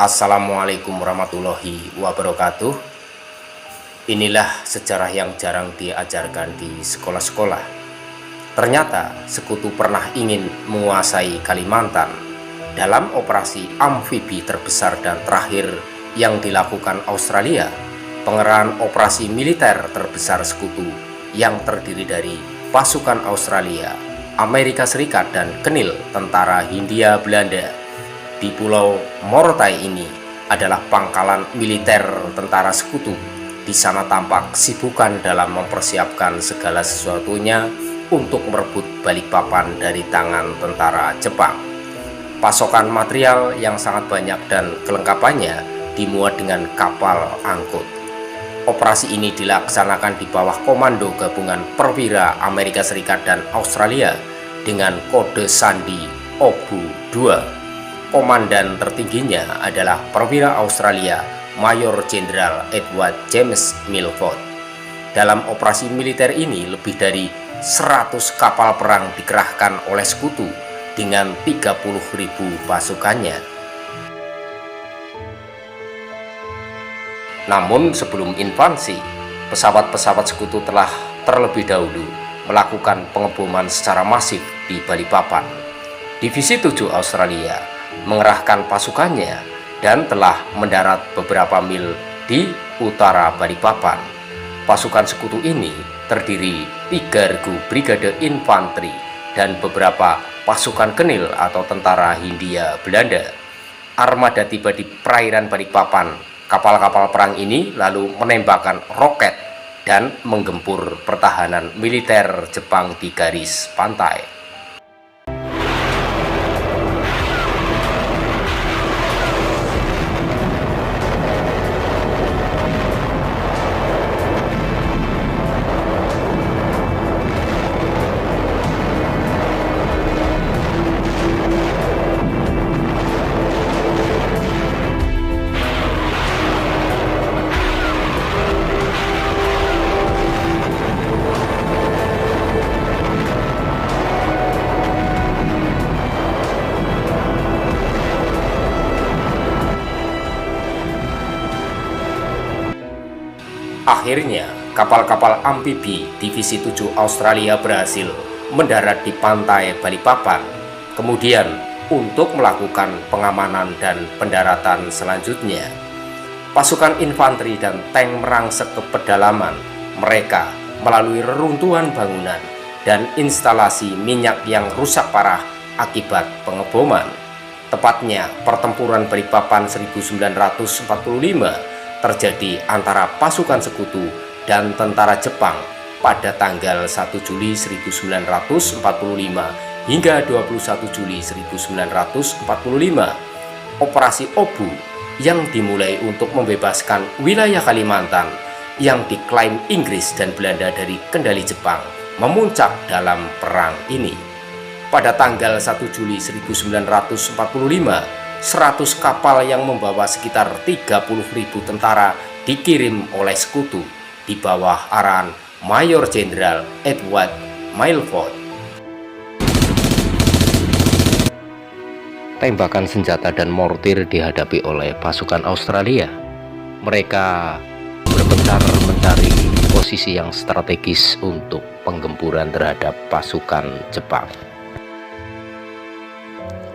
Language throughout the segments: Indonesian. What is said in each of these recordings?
Assalamualaikum warahmatullahi wabarakatuh. Inilah sejarah yang jarang diajarkan di sekolah-sekolah. Ternyata sekutu pernah ingin menguasai Kalimantan dalam operasi amfibi terbesar dan terakhir yang dilakukan Australia. Pengerahan operasi militer terbesar sekutu yang terdiri dari pasukan Australia, Amerika Serikat, dan Kenil Tentara Hindia Belanda di Pulau Morotai ini adalah pangkalan militer tentara sekutu. Di sana tampak kesibukan dalam mempersiapkan segala sesuatunya untuk merebut Balikpapan dari tangan tentara Jepang. Pasokan material yang sangat banyak dan kelengkapannya dimuat dengan kapal angkut. Operasi ini dilaksanakan di bawah komando gabungan perwira Amerika Serikat dan Australia dengan kode sandi OBU 2. Komandan tertingginya adalah perwira Australia Mayor Jenderal Edward James Milford. Dalam operasi militer ini lebih dari 100 kapal perang dikerahkan oleh sekutu dengan 30.000 pasukannya. Namun sebelum invasi, pesawat-pesawat sekutu telah terlebih dahulu melakukan pengeboman secara masif di Balikpapan. Divisi 7 Australia mengerahkan pasukannya dan telah mendarat beberapa mil di utara Balikpapan. Pasukan sekutu ini terdiri 3 regu brigade infanteri dan beberapa pasukan Kenil atau tentara Hindia Belanda. Armada tiba di perairan Balikpapan. Kapal-kapal perang ini lalu menembakkan roket dan menggempur pertahanan militer Jepang di garis pantai. Akhirnya, kapal-kapal amfibi Divisi 7 Australia berhasil mendarat di pantai Balikpapan. Kemudian, untuk melakukan pengamanan dan pendaratan selanjutnya, pasukan infanteri dan tank merangsek ke pedalaman. Mereka melalui reruntuhan bangunan dan instalasi minyak yang rusak parah akibat pengeboman. Tepatnya, pertempuran Balikpapan 1945 terjadi antara pasukan sekutu dan tentara Jepang pada tanggal 1 Juli 1945 hingga 21 Juli 1945. Operasi OBU yang dimulai untuk membebaskan wilayah Kalimantan yang diklaim Inggris dan Belanda dari kendali Jepang memuncak dalam perang ini. Pada tanggal 1 Juli 1945, 100 kapal yang membawa sekitar 30.000 tentara dikirim oleh sekutu di bawah arahan Mayor Jenderal Edward Milford. Tembakan senjata dan mortir dihadapi oleh pasukan Australia. Mereka berbentar mencari posisi yang strategis untuk penggemburan terhadap pasukan Jepang.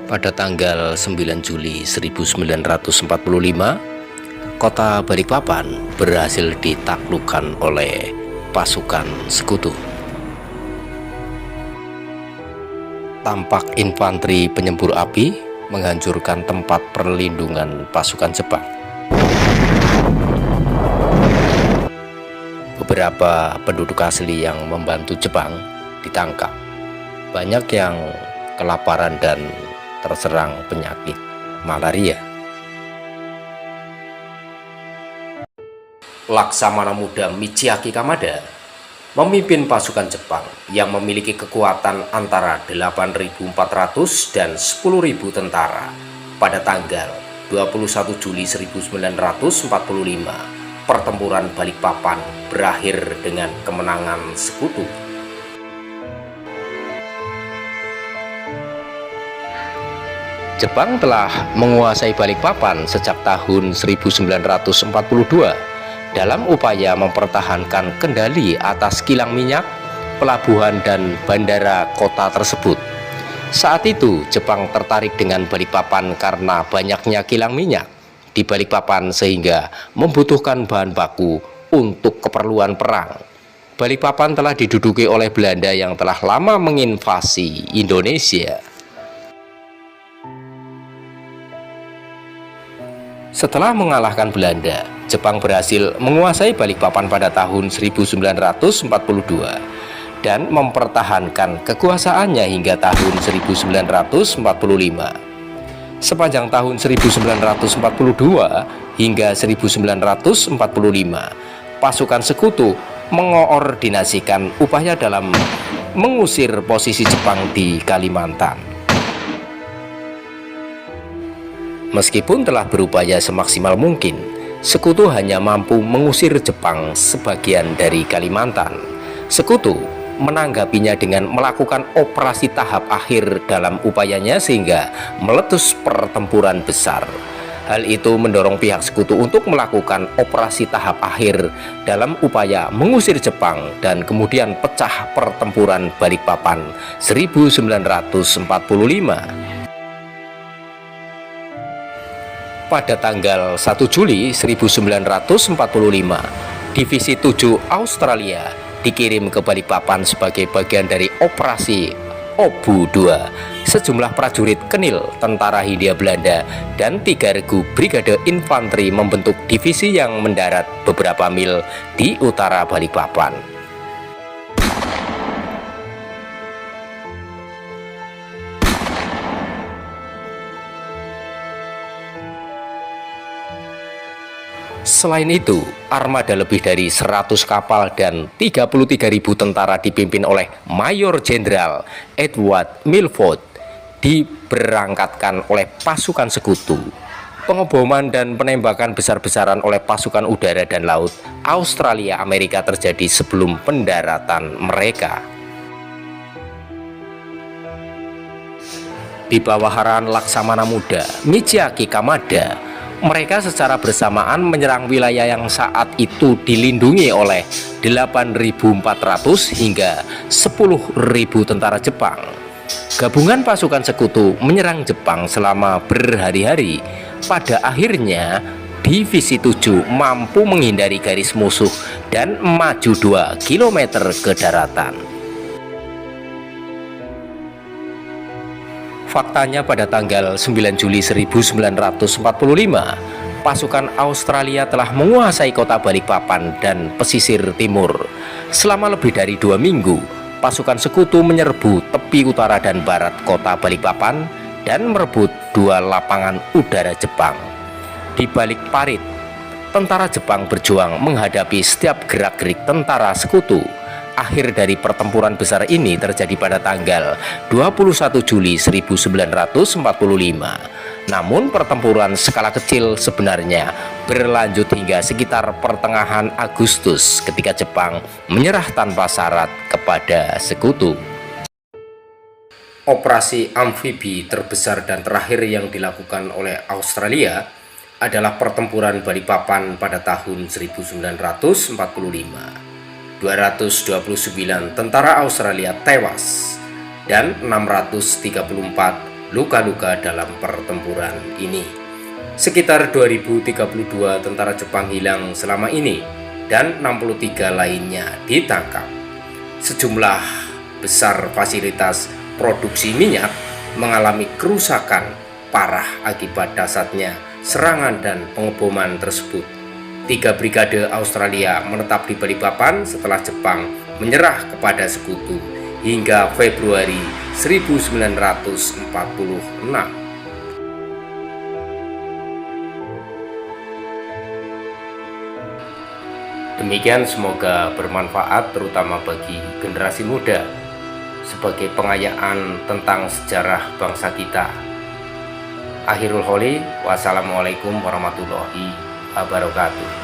Pada tanggal 9 Juli 1945, kota Balikpapan berhasil ditaklukkan oleh pasukan sekutu. Tampak infanteri penyembur api menghancurkan tempat perlindungan pasukan Jepang. Beberapa penduduk asli yang membantu Jepang ditangkap. Banyak yang kelaparan dan terserang penyakit malaria. Laksamana Muda Michiaki Kamada memimpin pasukan Jepang yang memiliki kekuatan antara 8.400 dan 10.000 tentara. Pada tanggal 21 Juli 1945, pertempuran Balikpapan berakhir dengan kemenangan sekutu. Jepang telah menguasai Balikpapan sejak tahun 1942 dalam upaya mempertahankan kendali atas kilang minyak, pelabuhan, dan bandara kota tersebut. Saat itu, Jepang tertarik dengan Balikpapan karena banyaknya kilang minyak di Balikpapan sehingga membutuhkan bahan baku untuk keperluan perang. Balikpapan telah diduduki oleh Belanda yang telah lama menginvasi Indonesia. Setelah mengalahkan Belanda, Jepang berhasil menguasai Balikpapan pada tahun 1942 dan mempertahankan kekuasaannya hingga tahun 1945. Sepanjang tahun 1942 hingga 1945, pasukan sekutu mengoordinasikan upaya dalam mengusir posisi Jepang di Kalimantan. Meskipun telah berupaya semaksimal mungkin, sekutu hanya mampu mengusir Jepang sebagian dari Kalimantan. Sekutu menanggapinya dengan melakukan operasi tahap akhir dalam upayanya sehingga meletus pertempuran besar. Hal itu mendorong pihak sekutu untuk melakukan operasi tahap akhir dalam upaya mengusir Jepang dan kemudian pecah pertempuran Balikpapan 1945. Pada tanggal 1 Juli 1945, Divisi 7 Australia dikirim ke Balikpapan sebagai bagian dari Operasi Obu II. Sejumlah prajurit Kenil, tentara Hindia Belanda, dan 3 regu Brigade Infanteri membentuk divisi yang mendarat beberapa mil di utara Balikpapan. Selain itu, armada lebih dari 100 kapal dan 33.000 tentara dipimpin oleh Mayor Jenderal Edward Milford diberangkatkan oleh pasukan sekutu. Pengeboman dan penembakan besar-besaran oleh pasukan udara dan laut Australia Amerika terjadi sebelum pendaratan mereka. Di bawahan Laksamana Muda Michiaki Kamada, mereka secara bersamaan menyerang wilayah yang saat itu dilindungi oleh 8.400 hingga 10.000 tentara Jepang. Gabungan pasukan sekutu menyerang Jepang selama berhari-hari. Pada akhirnya, Divisi 7 mampu menghindari garis musuh dan maju 2 km ke daratan. Faktanya pada tanggal 9 Juli 1945, pasukan Australia telah menguasai kota Balikpapan dan pesisir timur. Selama lebih dari 2 minggu, pasukan sekutu menyerbu tepi utara dan barat kota Balikpapan dan merebut 2 lapangan udara Jepang. Di balik parit, tentara Jepang berjuang menghadapi setiap gerak-gerik tentara sekutu. Akhir dari pertempuran besar ini terjadi pada tanggal 21 Juli 1945. Namun pertempuran skala kecil sebenarnya berlanjut hingga sekitar pertengahan Agustus ketika Jepang menyerah tanpa syarat kepada sekutu. Operasi amfibi terbesar dan terakhir yang dilakukan oleh Australia adalah pertempuran Balikpapan pada tahun 1945. 229 tentara Australia tewas dan 634 luka-luka dalam pertempuran ini. Sekitar 2032 tentara Jepang hilang selama ini dan 63 lainnya ditangkap. Sejumlah besar fasilitas produksi minyak mengalami kerusakan parah akibat dahsyatnya serangan dan pengeboman tersebut. 3 brigade Australia menetap di Balikpapan setelah Jepang menyerah kepada sekutu hingga Februari 1946. Demikian, semoga bermanfaat terutama bagi generasi muda sebagai pengayaan tentang sejarah bangsa kita. Akhirul Holi, wassalamualaikum warahmatullahi wabarakatuh.